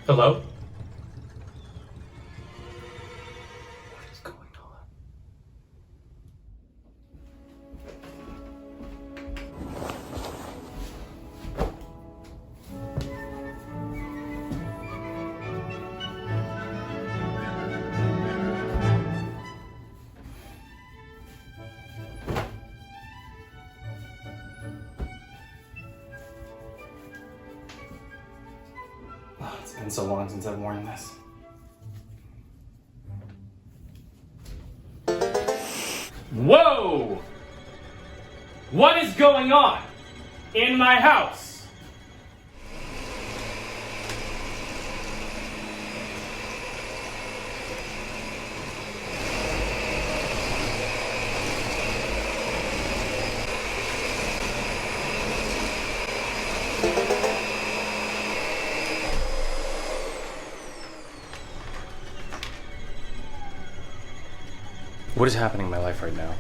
Hello? What is going on? Oh, it's been so long since I've worn this. Whoa! What is going on in my house? What is happening in my life right now?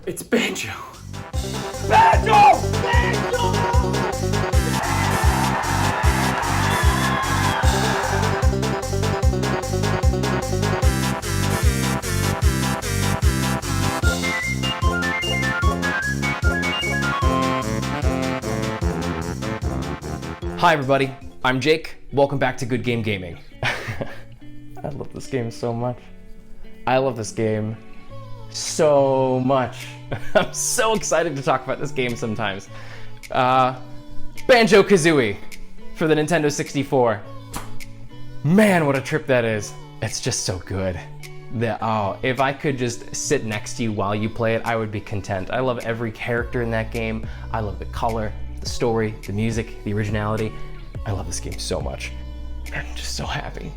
It's Banjo! Banjo! Hi everybody, I'm Jake. Welcome back to Good Game Gaming. I love this game so much. I love this game so much. I'm so excited to talk about this game sometimes. Banjo-Kazooie for the Nintendo 64. Man, what a trip that is. It's just so good. If I could just sit next to you while you play it, I would be content. I love every character in that game. I love the color, the story, the music, the originality. I love this game so much. I'm just so happy.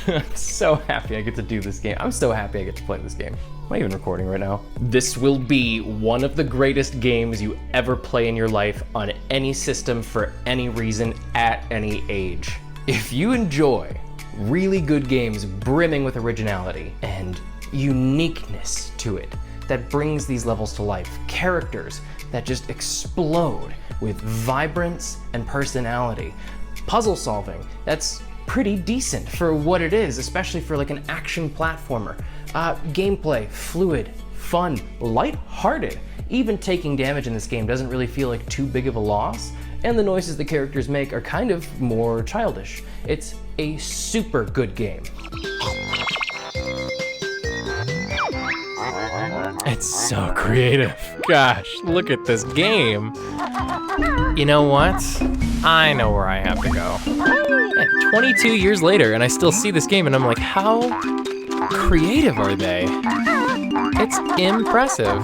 I'm so happy I get to do this game. I'm so happy I get to play this game. Am I even recording right now? This will be one of the greatest games you ever play in your life on any system for any reason at any age. If you enjoy really good games brimming with originality and uniqueness to it that brings these levels to life, characters that just explode with vibrance and personality, puzzle solving that's pretty decent for what it is, especially for like an action platformer. Gameplay, fluid, fun, light-hearted. Even taking damage in this game doesn't really feel like too big of a loss, and the noises the characters make are kind of more childish. It's a super good game. It's so creative. Gosh, look at this game. You know what? I know where I have to go. And 22 years later, and I still see this game, and I'm like, how creative are they? It's impressive.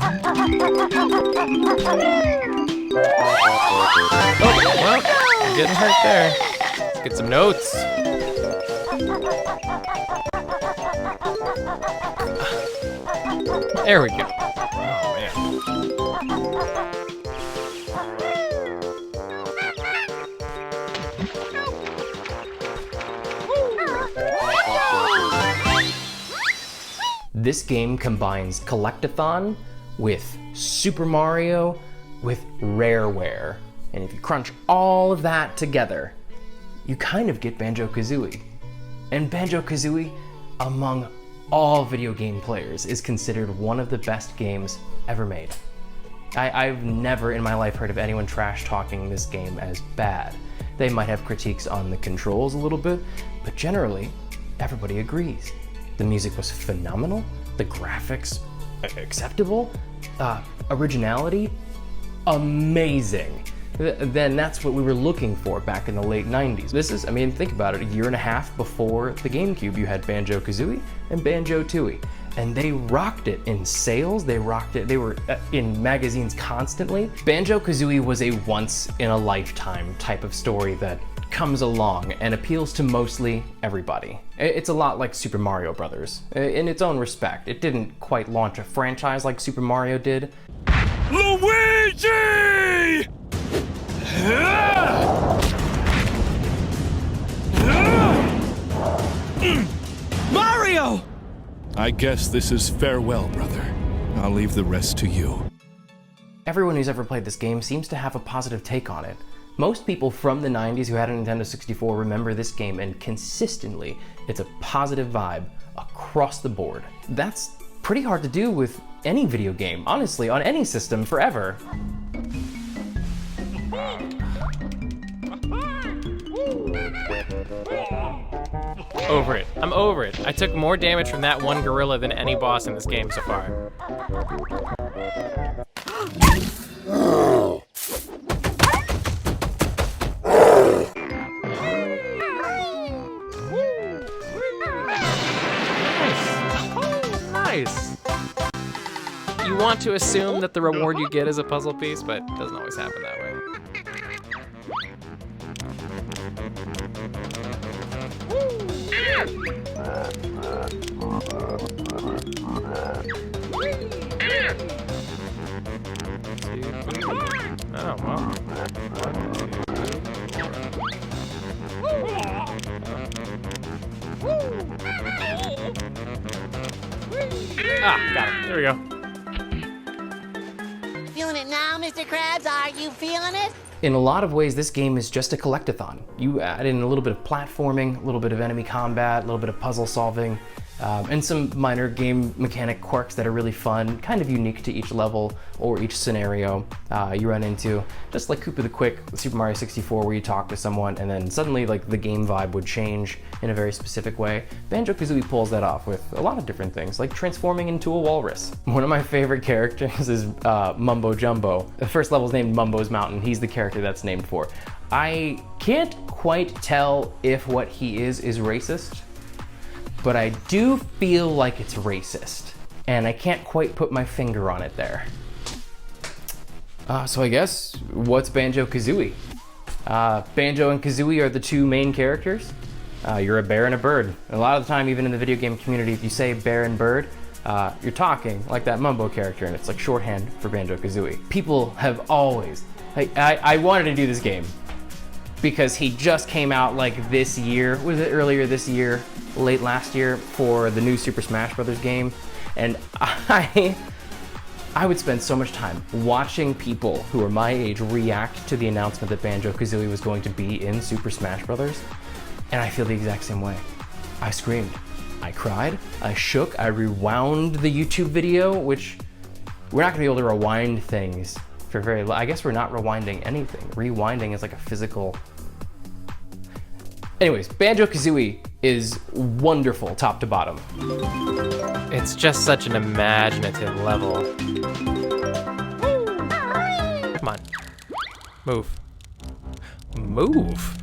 Oh, well, getting hurt there. Let's get some notes. There we go. Oh, man. This game combines Collectathon with Super Mario with Rareware. And if you crunch all of that together, you kind of get Banjo-Kazooie. And Banjo-Kazooie, among all video game players, is considered one of the best games ever made. I've never in my life heard of anyone trash talking this game as bad. They might have critiques on the controls a little bit, but generally, everybody agrees. The music was phenomenal, the graphics acceptable, originality amazing. Then that's what we were looking for back in the late 90s. This is, I mean, think about it, a year and a half before the GameCube, you had Banjo-Kazooie and Banjo-Tooie. And they rocked it in sales, they rocked it, they were in magazines constantly. Banjo-Kazooie was a once-in-a-lifetime type of story that comes along and appeals to mostly everybody. It's a lot like Super Mario Brothers, in its own respect. It didn't quite launch a franchise like Super Mario did. Luigi! Mario! I guess this is farewell, brother. I'll leave the rest to you. Everyone who's ever played this game seems to have a positive take on it. Most people from the 90s who had a Nintendo 64 remember this game, and consistently, it's a positive vibe across the board. That's pretty hard to do with any video game, honestly, on any system forever. Over it. I'm over it. I took more damage from that one gorilla than any boss in this game so far. Nice. You want to assume that the reward you get is a puzzle piece, but it doesn't always happen that way. Oh, well. Ah, got it. There we go. Feeling it now, Mr. Krabs? Are you feeling it? In a lot of ways, this game is just a collectathon. You add in a little bit of platforming, a little bit of enemy combat, a little bit of puzzle solving, and some minor game mechanic quirks that are really fun, kind of unique to each level or each scenario you run into. Just like Koopa the Quick, Super Mario 64, where you talk to someone and then suddenly like the game vibe would change in a very specific way. Banjo-Kazooie pulls that off with a lot of different things, like transforming into a walrus. One of my favorite characters is Mumbo Jumbo. The first level is named Mumbo's Mountain. He's the character that's named for. I can't quite tell if what he is racist, but I do feel like it's racist, and I can't quite put my finger on it there. So I guess, what's Banjo-Kazooie? Banjo and Kazooie are the two main characters. You're a bear and a bird. A lot of the time, even in the video game community, if you say bear and bird, you're talking like that Mumbo character, and it's like shorthand for Banjo-Kazooie. People have always, I wanted to do this game because he just came out like this year, was it earlier this year, late last year, for the new Super Smash Bros. Game, and I would spend so much time watching people who are my age react to the announcement that Banjo-Kazooie was going to be in Super Smash Bros. And I feel the exact same way. I screamed, I cried, I shook, I rewound the YouTube video, which we're not gonna be able to rewind things for very long. I guess we're not rewinding anything. Rewinding is like a physical. Anyways, Banjo-Kazooie is wonderful top to bottom. It's just such an imaginative level. Come on. Move. Move.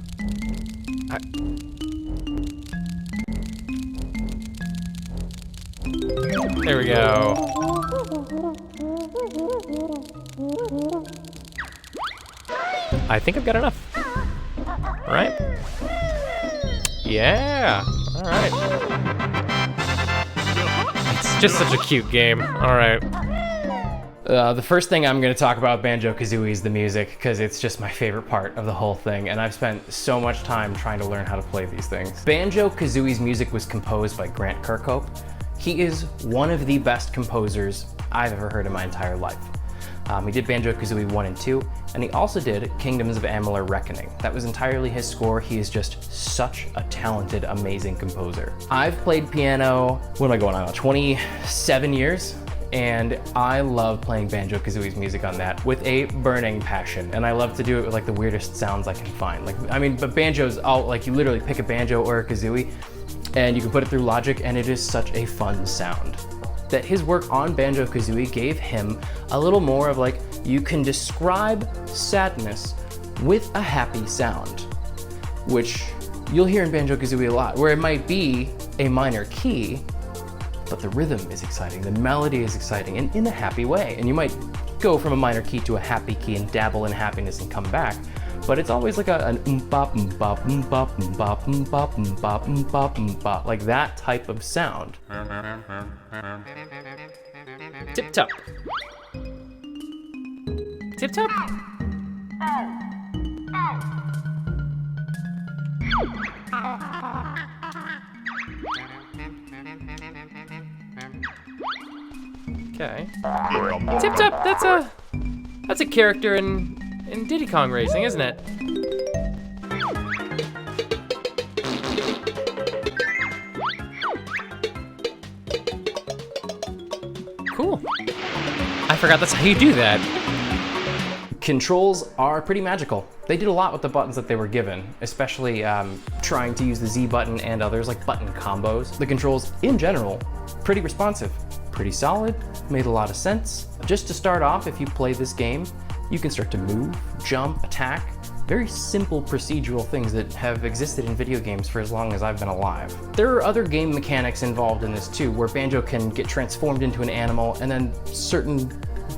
There we go. I think I've got enough. All right. Yeah. All right. It's just such a cute game. All right. The first thing I'm going to talk about Banjo-Kazooie is the music, because it's just my favorite part of the whole thing, and I've spent so much time trying to learn how to play these things. Banjo-Kazooie's music was composed by Grant Kirkhope. He is one of the best composers I've ever heard in my entire life. He did Banjo-Kazooie 1 and 2, and he also did Kingdoms of Amalur Reckoning. That was entirely his score. He is just such a talented, amazing composer. I've played piano, what am I going on, 27 years? And I love playing Banjo-Kazooie's music on that with a burning passion. And I love to do it with like the weirdest sounds I can find. But banjo's all, like you literally pick a banjo or a kazooie and you can put it through Logic and it is such a fun sound. That his work on Banjo-Kazooie gave him a little more of like, you can describe sadness with a happy sound, which you'll hear in Banjo-Kazooie a lot, where it might be a minor key, but the rhythm is exciting, the melody is exciting, and in a happy way. And you might go from a minor key to a happy key and dabble in happiness and come back. but it's always like an bop bop bop bop bop bop bop bop, like that type of sound. Tip top. Tip top. Okay. Tip top. That's a character in Diddy Kong Racing, isn't it? Cool. I forgot that's how you do that. Controls are pretty magical. They did a lot with the buttons that they were given, especially trying to use the Z button and others like button combos. The controls in general, pretty responsive, pretty solid, made a lot of sense. Just to start off, if you play this game, you can start to move, jump, attack. Very simple procedural things that have existed in video games for as long as I've been alive. There are other game mechanics involved in this too, where Banjo can get transformed into an animal and then certain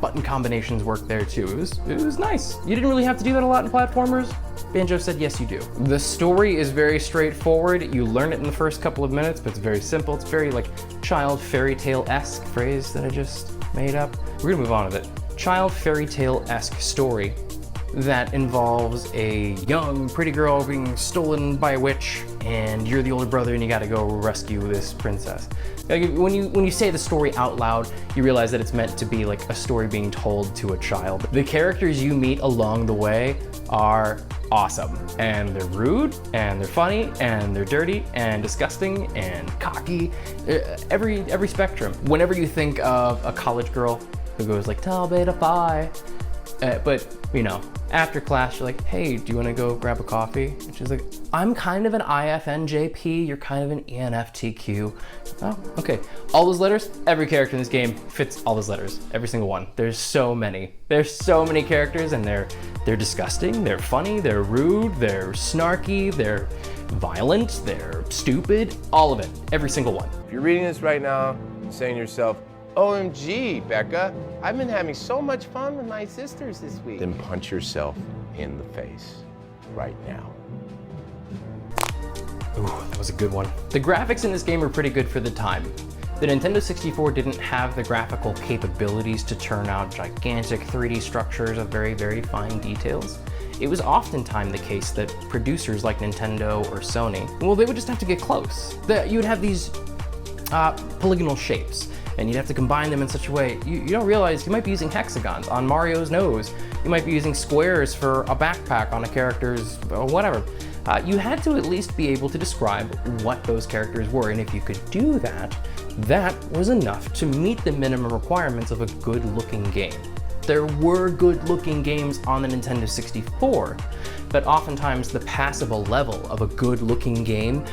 button combinations work there too. It was nice. You didn't really have to do that a lot in platformers. Banjo said yes you do. The story is very straightforward. You learn it in the first couple of minutes, but it's very simple. It's very like child fairy tale-esque phrase that I just made up. We're gonna move on with it. Child fairy tale-esque story that involves a young pretty girl being stolen by a witch, and you're the older brother and you gotta go rescue this princess. Like, when you say the story out loud, you realize that it's meant to be like a story being told to a child. The characters you meet along the way are awesome, and they're rude, and they're funny, and they're dirty, and disgusting, and cocky, every spectrum. Whenever you think of a college girl who goes like, tell beta bye, but you know, after class, you're like, hey, do you want to go grab a coffee? And she's like, I'm kind of an IFNJP, you're kind of an ENFTQ. Oh, okay. All those letters, every character in this game fits all those letters, every single one. There's so many. There's so many characters, and they're disgusting, they're funny, they're rude, they're snarky, they're violent, they're stupid, all of it, every single one. If you're reading this right now, and saying to yourself, OMG, Becca, I've been having so much fun with my sisters this week. Then punch yourself in the face right now. Ooh, that was a good one. The graphics in this game are pretty good for the time. The Nintendo 64 didn't have the graphical capabilities to turn out gigantic 3D structures of very, very fine details. It was oftentimes the case that producers like Nintendo or Sony, well, they would just have to get close. You would have these polygonal shapes, and you'd have to combine them in such a way. You don't realize you might be using hexagons on Mario's nose. You might be using squares for a backpack on a character's, whatever. You had to at least be able to describe what those characters were, and if you could do that, that was enough to meet the minimum requirements of a good-looking game. There were good-looking games on the Nintendo 64, but oftentimes the passable level of a good-looking game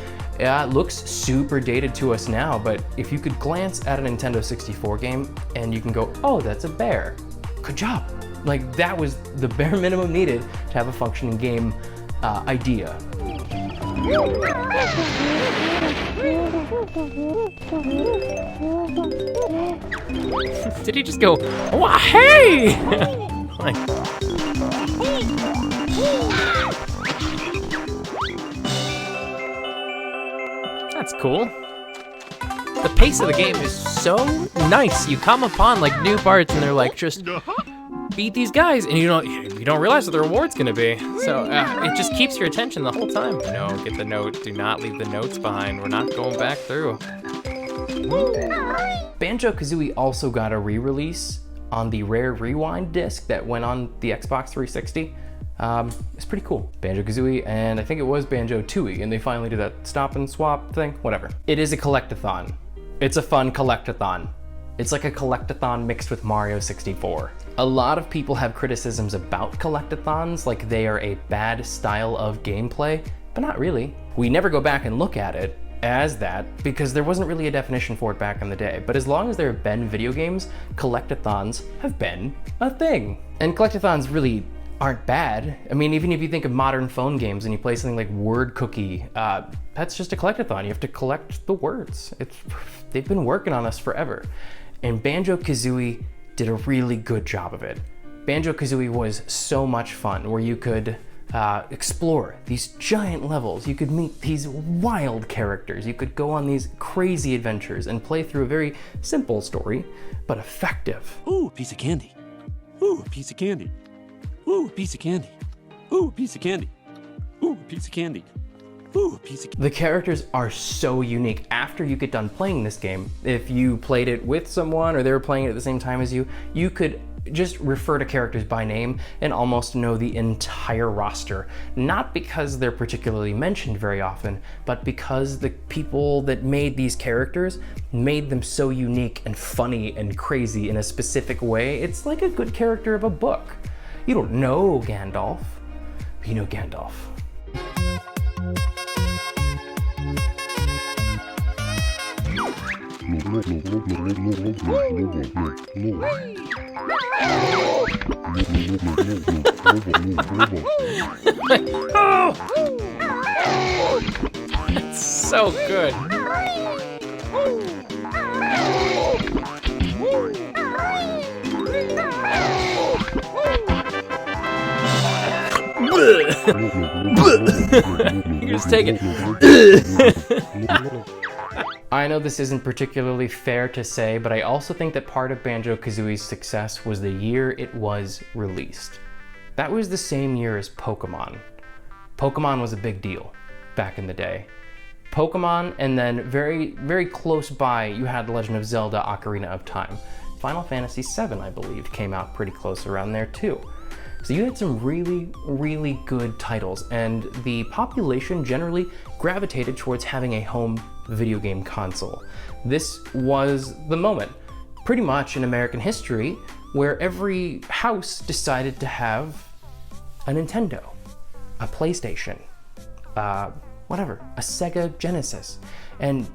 looks super dated to us now, but if you could glance at a Nintendo 64 game and you can go, oh, that's a bear. Good job. Like, that was the bare minimum needed to have a functioning game idea. Did he just go, oh, hey? Like, that's cool. The pace of the game is so nice. You come upon like new parts and they're like, just beat these guys, and you don't realize what the reward's gonna be. So it just keeps your attention the whole time. No, get the note. Do not leave the notes behind. We're not going back through. Banjo-Kazooie also got a re-release on the Rare Rewind disc that went on the Xbox 360. It's pretty cool. Banjo-Kazooie, and I think it was Banjo-Tooie, and they finally did that stop and swap thing, whatever. It is a collectathon. It's a fun collectathon. It's like a collectathon mixed with Mario 64. A lot of people have criticisms about collectathons, like they are a bad style of gameplay, but not really. We never go back and look at it as that because there wasn't really a definition for it back in the day. But as long as there have been video games, collectathons have been a thing. And collectathons really aren't bad. I mean, even if you think of modern phone games and you play something like Word Cookie, that's just a collectathon. You have to collect the words. They've been working on this forever. And Banjo-Kazooie did a really good job of it. Banjo-Kazooie was so much fun, where you could explore these giant levels. You could meet these wild characters. You could go on these crazy adventures and play through a very simple story, but effective. Ooh, piece of candy. Ooh, piece of candy. Ooh, piece of candy. Ooh, piece of candy. Ooh, piece of candy. Ooh, piece of candy. The characters are so unique. After you get done playing this game, if you played it with someone or they were playing it at the same time as you, you could just refer to characters by name and almost know the entire roster. Not because they're particularly mentioned very often, but because the people that made these characters made them so unique and funny and crazy in a specific way. It's like a good character of a book. You don't know Gandalf, but you know Gandalf. It's so good. You just take it. I know this isn't particularly fair to say, but I also think that part of Banjo-Kazooie's success was the year it was released. That was the same year as Pokemon. Pokemon was a big deal back in the day. Pokemon, and then very, very close by, you had The Legend of Zelda: Ocarina of Time. Final Fantasy VII, I believe, came out pretty close around there too. So you had some really, really good titles, and the population generally gravitated towards having a home video game console. This was the moment, pretty much in American history, where every house decided to have a Nintendo, a PlayStation, whatever, a Sega Genesis. And,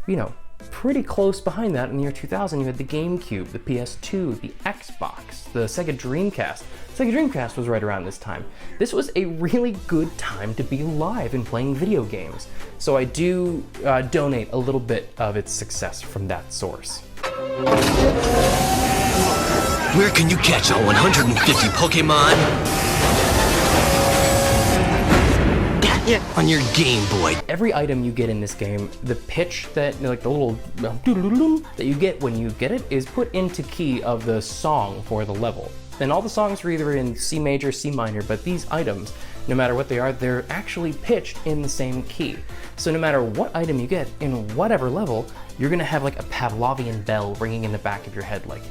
you know, pretty close behind that in the year 2000, you had the GameCube, the PS2, the Xbox, the Sega Dreamcast. Sega Dreamcast was right around this time. This was a really good time to be alive and playing video games. So I do donate a little bit of its success from that source. Where can you catch all 150 Pokemon? On your Game Boy. Every item you get in this game, the pitch that, like the little that you get when you get it, is put into key of the song for the level. And all the songs are either in C major, C minor, but these items, no matter what they are, they're actually pitched in the same key. So no matter what item you get in whatever level, you're gonna have like a Pavlovian bell ringing in the back of your head, like.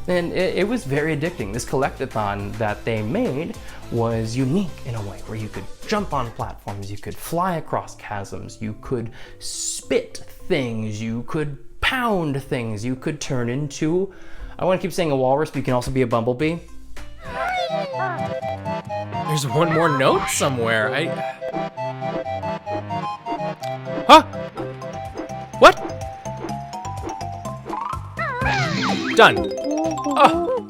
And it was very addicting. This collectathon that they made was unique in a way where you could jump on platforms, you could fly across chasms, you could spit things, you could pound things, you could turn into, I want to keep saying a walrus, but you can also be a bumblebee. There's one more note somewhere. Huh? What? Done. Oh.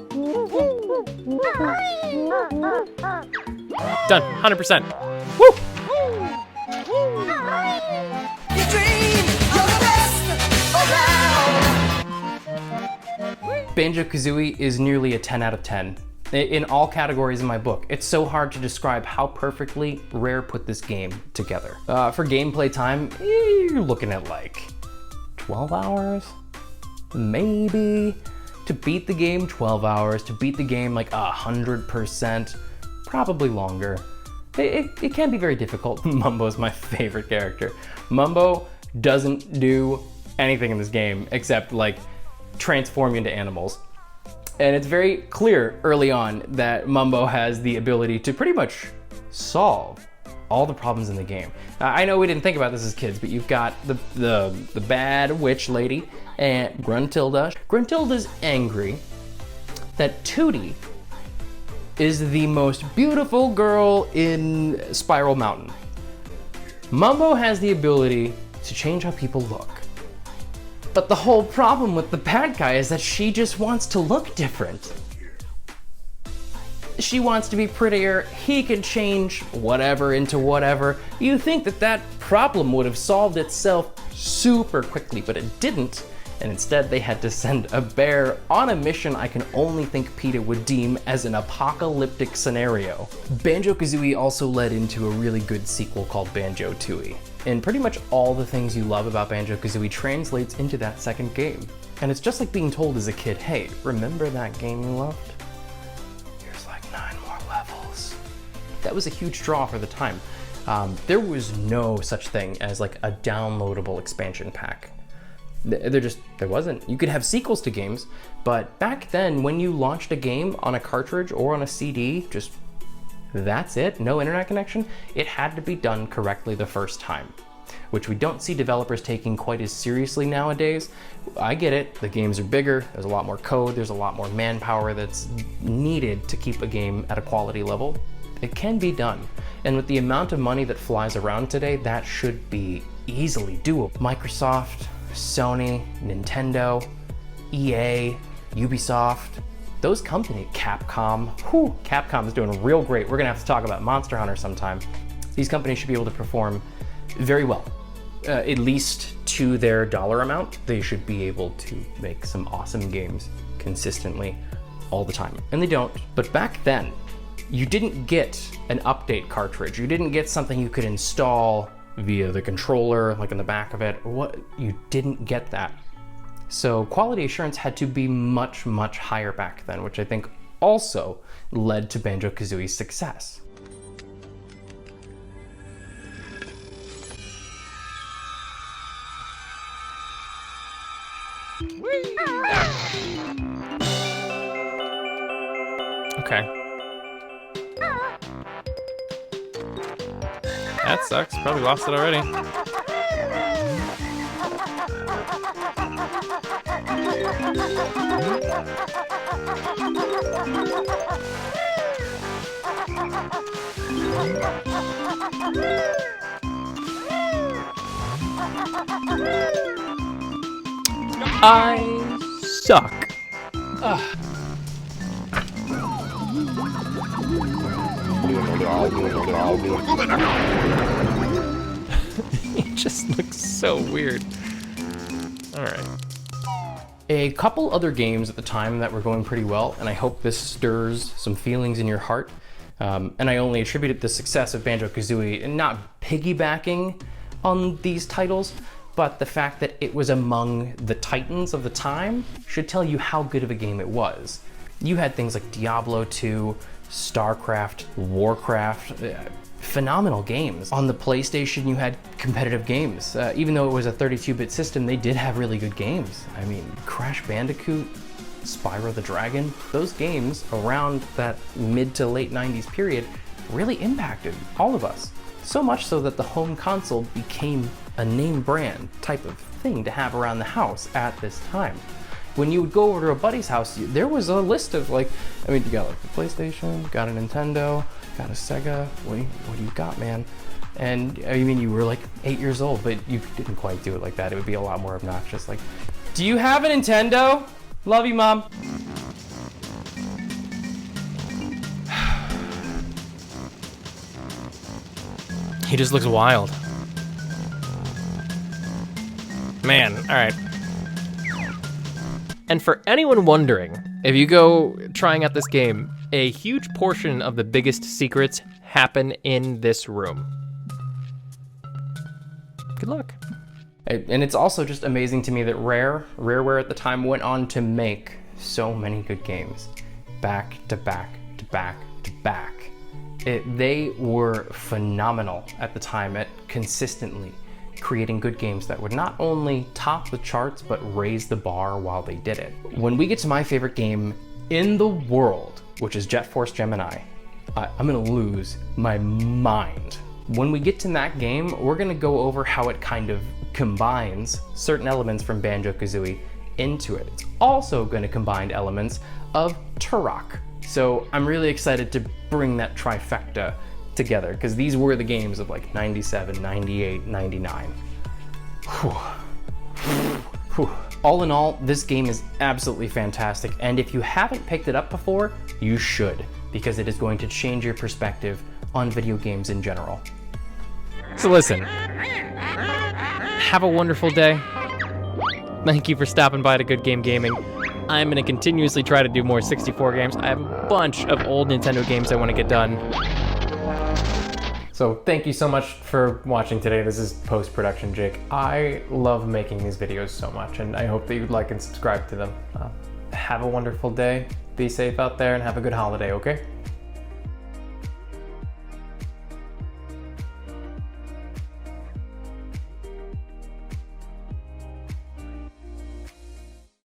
Done. 100%. Woo! Banjo-Kazooie is nearly a 10 out of 10. In all categories in my book. It's so hard to describe how perfectly Rare put this game together. For gameplay time, you're looking at like 12 hours? Maybe. To beat the game, 12 hours. To beat the game like 100%, probably longer. It can be very difficult. Mumbo's my favorite character. Mumbo doesn't do anything in this game except like transform you into animals. And it's very clear early on that Mumbo has the ability to pretty much solve all the problems in the game. I know we didn't think about this as kids, but you've got the bad witch lady and Gruntilda. Gruntilda's angry that Tootie is the most beautiful girl in Spiral Mountain. Mumbo has the ability to change how people look. But the whole problem with the bad guy is that she just wants to look different. She wants to be prettier, he can change whatever into whatever. You think that that problem would have solved itself super quickly, but it didn't. and instead they had to send a bear on a mission I can only think PETA would deem as an apocalyptic scenario. Banjo-Kazooie also led into a really good sequel called Banjo-Tooie, and pretty much all the things you love about Banjo-Kazooie translates into that second game. And it's just like being told as a kid, hey, remember that game you loved? Here's like 9 more levels. That was a huge draw for the time. There was no such thing as like a downloadable expansion pack. There wasn't. You could have sequels to games, but back then when you launched a game on a cartridge or on a CD, just that's it, no internet connection, it had to be done correctly the first time, which we don't see developers taking quite as seriously nowadays. I get it, the games are bigger, there's a lot more code, there's a lot more manpower that's needed to keep a game at a quality level. It can be done, and with the amount of money that flies around today, that should be easily doable. Microsoft, Sony, Nintendo, EA, Ubisoft, those companies, Capcom, Capcom is doing real great. We're gonna have to talk about Monster Hunter sometime. These companies should be able to perform very well. At least to their dollar amount, they should be able to make some awesome games consistently all the time. And they don't. But back then, you didn't get an update cartridge. You didn't get something you could install via the controller, like in the back of it, or what, you didn't get that. So quality assurance had to be much, much higher back then, which I think also led to Banjo-Kazooie's success. Okay. That sucks. Probably lost it already. I suck. Ugh. It just looks so weird. Alright. A couple other games at the time that were going pretty well, and I hope this stirs some feelings in your heart. And I only attributed the success of Banjo-Kazooie and not piggybacking on these titles, but the fact that it was among the titans of the time should tell you how good of a game it was. You had things like Diablo 2, StarCraft, Warcraft, phenomenal games. On the PlayStation, you had competitive games. Even though it was a 32-bit system, they did have really good games. I mean, Crash Bandicoot, Spyro the Dragon, those games around that mid to late 90s period really impacted all of us. So much so that the home console became a name brand type of thing to have around the house at this time. When you would go over to a buddy's house, there was a list of like, I mean, you got like the PlayStation, got a Nintendo, got a Sega, what do you got, man? And I mean, you were like 8 years old, but you didn't quite do it like that. It would be a lot more obnoxious. Like, do you have a Nintendo? Love you, Mom. He just looks wild. Man, alright. And for anyone wondering, if you go trying out this game, a huge portion of the biggest secrets happen in this room. Good luck. And it's also just amazing to me that Rareware at the time went on to make so many good games. Back to back to back to back. They were phenomenal at the time at consistently creating good games that would not only top the charts, but raise the bar while they did it. When we get to my favorite game in the world, which is Jet Force Gemini, I'm gonna lose my mind. When we get to that game, we're gonna go over how it kind of combines certain elements from Banjo-Kazooie into it. It's also gonna combine elements of Turok. So I'm really excited to bring that trifecta together, because these were the games of like 97, 98, 99. Whew. Whew. All in all, this game is absolutely fantastic, and if you haven't picked it up before, you should, because it is going to change your perspective on video games in general. So listen, have a wonderful day. Thank you for stopping by to Good Game Gaming. I'm gonna continuously try to do more 64 games. I have a bunch of old Nintendo games I want to get done. So thank you so much for watching today. This is post-production Jake. I love making these videos so much, and I hope that you'd like and subscribe to them. Have a wonderful day, be safe out there, and have a good holiday, okay?